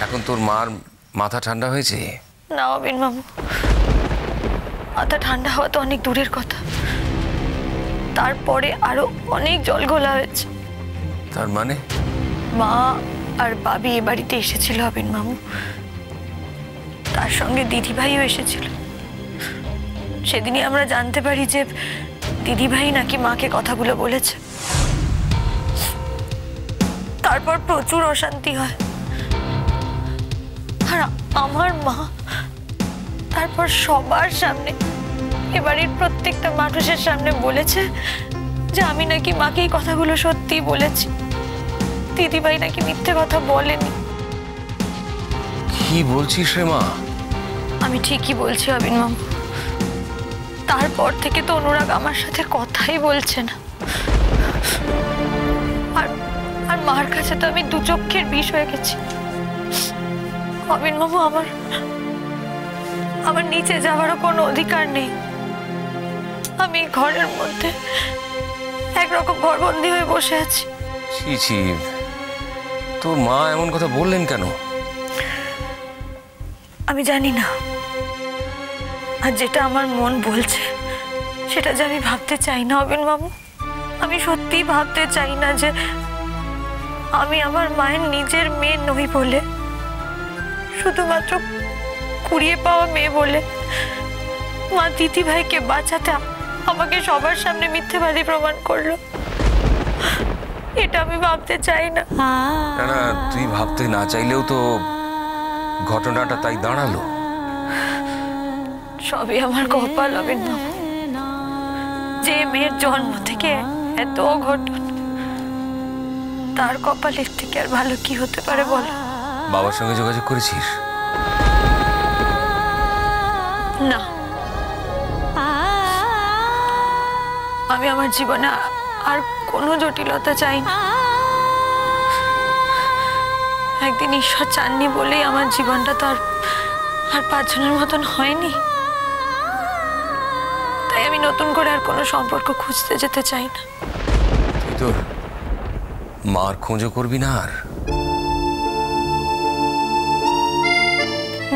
এখন তোর মার মাথা ঠান্ডা হয়েছে? না অবিন মামু, মাথা ঠান্ডা হওয়া তো অনেক দূরের কথা, তারপরে আরো অনেক জল ঘোলা হয়েছে। তার মানে? মা আর বাবি এ বাড়িতে এসেছিল অবিন মামু, তার সঙ্গে দিদিভাইও এসেছিল। সেদিনই আমরা জানতে পারি যে দিদিভাই নাকি মাকে কথাগুলো বলেছে। তারপর প্রচুর অশান্তি হয়। আর আমার মা তারপর সবার সামনে, এবাড়ির প্রত্যেকটা মানুষের সামনে বলেছে যে আমি নাকি মাকে এই কথাগুলো সত্যি বলেছি, দিদিভাই নাকি মিথ্যে কথা বলেনি। কি বলছিস রে মা? আমি ঠিকই বলছি অবিন মামু। তারপর থেকে তো অনুরাগ আমার সাথে কথাই বলছে না। আর মার কাছে তো আমি দু চক্ষের বিষ হয়ে গেছি অবিন মামু। আমার নিচে যাওয়ারও কোনো অধিকার নেই। আমি ঘরের মধ্যে একরকম ঘরবন্দি হয়ে বসে আছি। ছি ছি, তোর মা এমন কথা বললেন কেন? আমি জানি না, আর যেটা আমার মন বলছে সেটা যে আমি ভাবতে চাই না অবিন মামু। আমি সত্যি ভাবতে চাই না যে আমি আমার মায়ের নিজের মেয়ে নই বলে, শুধুমাত্র কুড়িয়ে পাওয়া মেয়ে বলে মা দিদিভাইকে বাঁচাতে আমাকে সবার সামনে মিথ্যেবাদী প্রমাণ করলো। এটা আমি ভাবতে চাই না। না না, তুই ভাবতে না চাইলেও তো ঘটনাটা তাই দাঁড়ালো। সবই আমার কপাল অবিন মামু। যে মেয়ের জন্ম থেকে এত ঘটনা, তার কপালের থেকে আর ভালো কি হতে পারে বলো? বাবার সঙ্গে যোগাযোগ করেছিস? না, আমি আমার জীবনে আর কোনো জটিলতা চাই না। একদিন ঈশ্বর চাননি বলেই আমার জীবনটা তো আর 5 জনের মতন হয়নি। তাই আমি নতুন করে আর কোনো সম্পর্ক খুঁজতে যেতে চাই না। তুই তোর মার খোঁজও করবি না? আর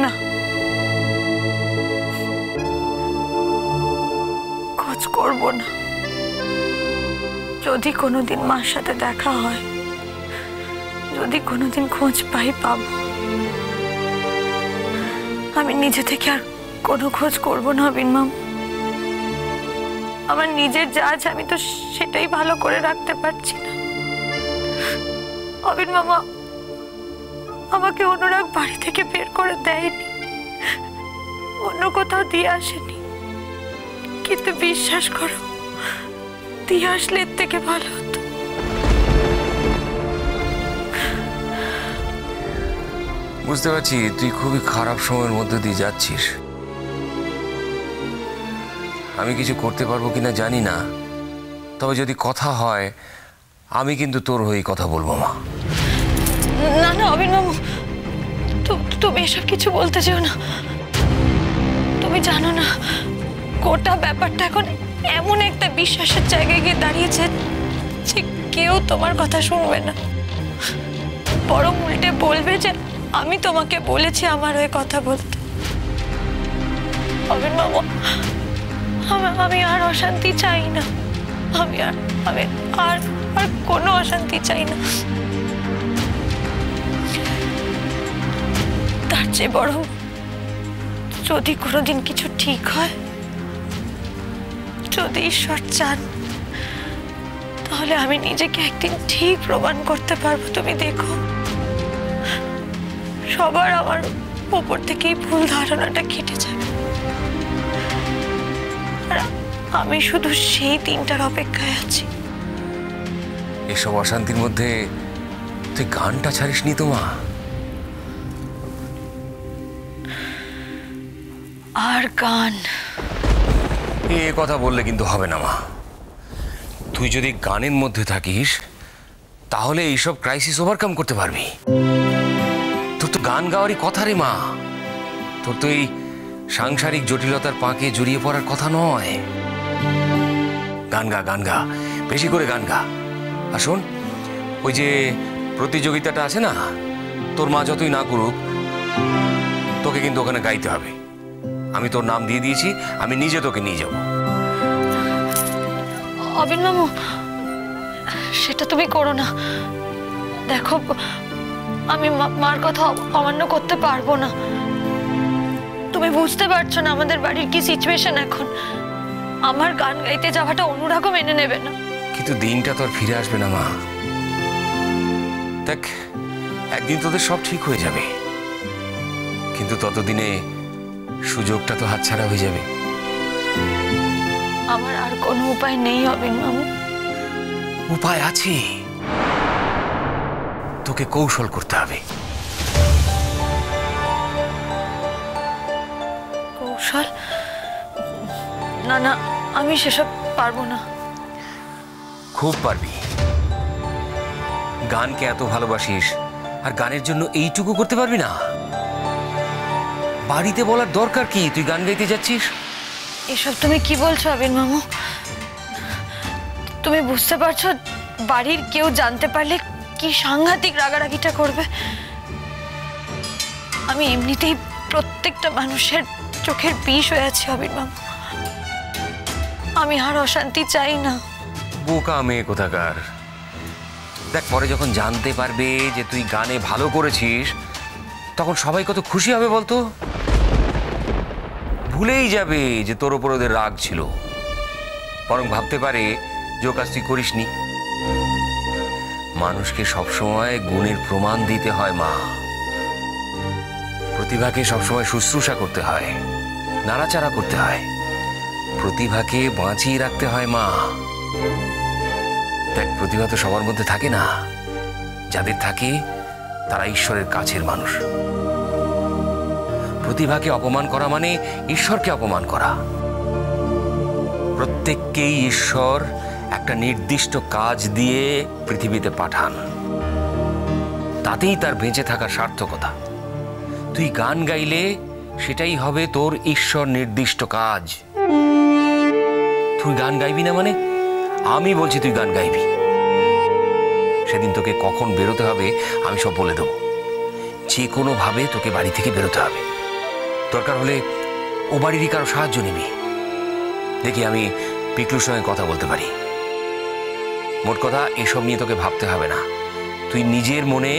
না, খোঁজ করব না। যদি কোনোদিন মার সাথে দেখা হয়, যদি কোনোদিন খোঁজ পাবো। আমি নিজে থেকে আর কোনো খোঁজ করব না অবিন মামু। আমার নিজের যা আছে আমি তো সেটাই ভালো করে রাখতে পারছি না অবিন মামা। আমাকে অনুরাগ বাড়ি থেকে বের করে দেয়নি, অন্য কোথাও দিয়ে আসেনি, কিন্তু বিশ্বাস করো দিয়ে আসলে এর থেকে ভালো হতো। বুঝতে পারছি তুই খুবই খারাপ সময়ের মধ্যে দিয়ে যাচ্ছিস। আমি কিছু করতে পারবো কিনা জানি না, তবে যদি কথা হয় আমি কিন্তু তোর হয়ে কথা বলবো মা। না না অবিন মামু, তুমি এসব কিছু বলতে চাও না। তুমি জানো না গোটা ব্যাপারটা এখন এমন একটা বিশ্বাসের জায়গায় গিয়ে দাঁড়িয়েছে যে কেউ তোমার কথা শুনবে না, বরং উল্টে বলবে যে আমি তোমাকে বলেছি আমার হয়ে কথা বলতে। অবিন মামু, আমি আর অশান্তি চাই না। আমি আর কোনো অশান্তি চাই না। তার চেয়ে বরং যদি কোনোদিন কিছু ঠিক হয়, যদি ঈশ্বর চান, তাহলে আমি নিজেকে একদিন ঠিক প্রমাণ করতে পারবো। তুমি দেখো, সবার আমার উপর থেকেই ভুল ধারণাটা কেটে যাবে। আমি শুধু সেই দিনটার অপেক্ষায় আছি। এসব অশান্তির মধ্যে তুই গানটা ছাড়িসনি তো মা? আর গান? এ কথা বললে কিন্তু হবে না মা। তুই যদি গানের মধ্যে থাকিস তাহলে এইসব ক্রাইসিস ওভারকাম করতে পারবি। তোর তো গান গাওয়ারই কথা রে মা। তোর তো এই সাংসারিক জটিলতার পাঁকে জড়িয়ে পড়ার কথা নয়। গান গা, গান গা, বেশি করে গান গা। আর শোন, ওই যে প্রতিযোগিতাটা আছে না, তোর মা যতই না করুক, তোকে কিন্তু ওখানে গাইতে হবে। আমি তোর নাম দিয়ে দিয়েছি, আমি নিজে তোকে নিয়ে যাব। অবিন মামু, সেটা তুমি করো না। দেখো, আমি মার কথা অমান্য করতে পারবো না। তুমি বুঝতে পারছো না আমাদের বাড়ির কি সিচুয়েশন এখন। আমার গান গাইতে যাওয়াটা অনুরাগও মেনে নেবে না। কিন্তু দিনটা তোর ফিরে আসবে না মা। দেখ, একদিন তোদের সব ঠিক হয়ে যাবে, কিন্তু ততদিনে সুযোগটা তো হাতছাড়া হয়ে যাবে। আমার আর কোনো উপায় নেই অবিন মামু। উপায় আছে, তোকে কৌশল করতে হবে। কৌশল? না না, আমি সেসব পারবো না। খুব পারবি। গানকে এত ভালোবাসিস, আর গানের জন্য এইটুকু করতে পারবি না? বাড়িতে বলার দরকার কি তুই গান গাইতে যাচ্ছিস? এসব তুমি কি বলছো অবিন মামু? তুমি বুঝতে পারছো বাড়ির কেউ জানতে পারলে কি সাংঘাতিক রাগারাগিটা করবে? আমি এমনিতেই প্রত্যেকটা মানুষের চোখের বিষ হয়ে আছি অবিন মামু। আমি আর অশান্তি চাই না। বোকা মেয়ে কোথাকার। দেখ, পরে যখন জানতে পারবে যে তুই গানে ভালো করেছিস, তখন সবাই কত খুশি হবে বলতো। ভুলেই যাবে যে তোর ওপর ওদের রাগ ছিল, বরং ভাবতে পারে যে ও কাজ তুই করিসনি। মানুষকে সবসময় গুণের প্রমাণ দিতে হয় মা। প্রতিভাকে সবসময় শুশ্রূষা করতে হয়, নাড়াচাড়া করতে হয়, প্রতিভাকে বাঁচিয়ে রাখতে হয় মা। দেখ, প্রতিভা তো সবার মধ্যে থাকে না। যাদের থাকে তারা ঈশ্বরের কাছের মানুষ। প্রতিভাকে অপমান করা মানে ঈশ্বরকে অপমান করা। প্রত্যেককেই ঈশ্বর একটা নির্দিষ্ট কাজ দিয়ে পৃথিবীতে পাঠান, তাতেই তার বেঁচে থাকার সার্থকতা। তুই গান গাইলে সেটাই হবে তোর ঈশ্বর নির্দিষ্ট কাজ। তুই গান গাইবি না মানে? আমি বলছি তুই গান গাইবি। সেদিন তোকে কখন বেরোতে হবে আমি সব বলে দেবো। যে কোনো ভাবে তোকে বাড়ি থেকে বেরোতে হবে। দরকার হলে ও বাড়িরই কারো সাহায্য নিবি। দেখি আমি পিকলুর সঙ্গে কথা বলতে পারি। মোট কথা, এসব নিয়ে তোকে ভাবতে হবে না। তুই নিজের মনে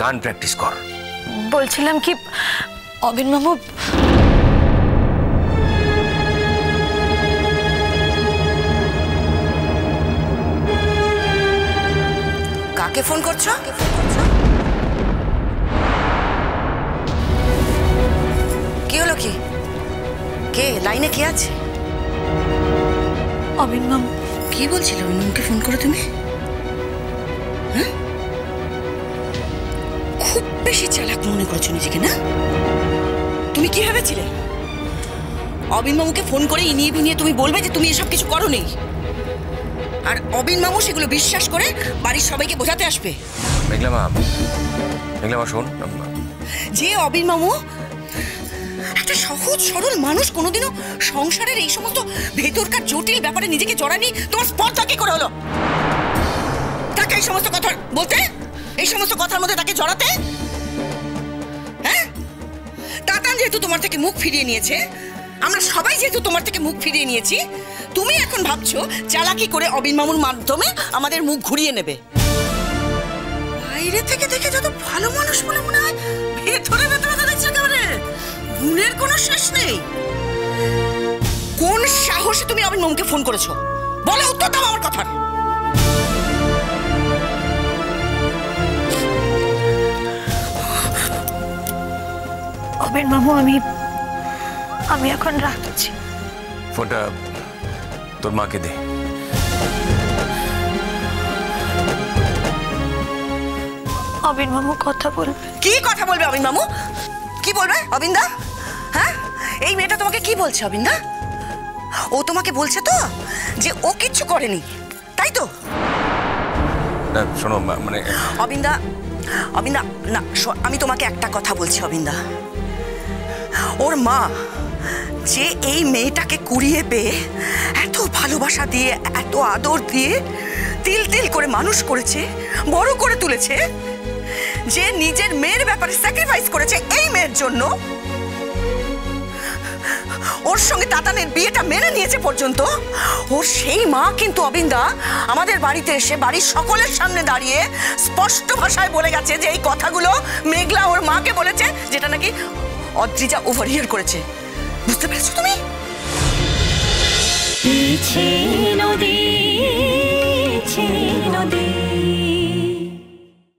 গান প্র্যাকটিস কর। বলছিলাম কি অবিন মামু, কাকে ফোন করছো? কি হলো? কি কে লাইনে? কে আছে? অবিন মামু। কি বলছিল অবিন মামুকে ফোন করে তুমি? হ্যাঁ, খুব বেশি চালাক মনে করছো নিজেকে না? তুমি কি ভেবেছিলে অবিন মামুকে ফোন করে ইনিয়ে বিনিয়ে তুমি বলবে যে তুমি এসব কিছু করোনি, আর অবিন মামু সেগুলো বিশ্বাস করে বাড়ির সবাইকে বোঝাতে আসবে? মেঘলা মা শোন, যে অবিন মামু একটা সহজ সরল মানুষ, কোনোদিনও সংসারের এই সমস্ত ভেতরকার জটিল ব্যাপারে নিজেকে জড়ানি, তোমার স্পর্ধা কি করে হলো? তাকে এই সমস্ত কথা বলতে, এই সমস্ত কথার মধ্যে তাকে জড়াতে? হ্যাঁ, তাতান যেহেতু তোমার থেকে মুখ ফিরিয়ে নিয়েছে, আমরা সবাই যেহেতু তোমার থেকে মুখ ফিরিয়ে নিয়েছি, তুমি এখন ভাবছো চালাকি করে অবিন মামুর মাধ্যমে আমাদের মুখ ঘুরিয়ে নেবে। বাইরে থেকে দেখে যত ভালো মানুষ বলে মনে হয়, ভেতরে ভেতরে তো দেখছি একেবারে গুণের কোনো শেষ নেই। কোন সাহসে তুমি অবিন মামুকে ফোন করেছো? বলো, উত্তর দাও আমার কথার। অবিন মামু, আমি এখন রাখছি। ফোনটা তোর মাকে দে। অবিন মামু কথা বলবে। কি কথা বলবে অবিন মামু? কি বলবে অবিন্দা? হ্যাঁ, এই মেয়েটা তোমাকে কি বলছে অবিন্দা? ও তোমাকে বলছে তো যে ও কিচ্ছু করেনি, তাই তো? না শোনো, মানে অবিন্দা না, আমি তোমাকে একটা কথা বলছি অবিন্দা। ওর মা যে এই মেয়েটাকে কুড়িয়ে পেয়ে এত ভালোবাসা দিয়ে, এত আদর দিয়ে তিল তিল করে মানুষ করেছে, বড় করে তুলেছে, যে নিজের মেয়ের ব্যাপারে স্যাক্রিফাইস করেছে এই মেয়ের জন্য, ওর সঙ্গে তাতানের বিয়েটা মেনে নিয়েছে পর্যন্ত, ওর সেই মা কিন্তু অবিন্দা আমাদের বাড়িতে এসে বাড়ির সকলের সামনে দাঁড়িয়ে স্পষ্ট ভাষায় বলে গেছে যে এই কথাগুলো মেঘলা ওর মাকে বলেছে, যেটা নাকি অদ্রিজা ওভারহিয়ার করেছে। বুঝতে পেরেছো তুমি? নদী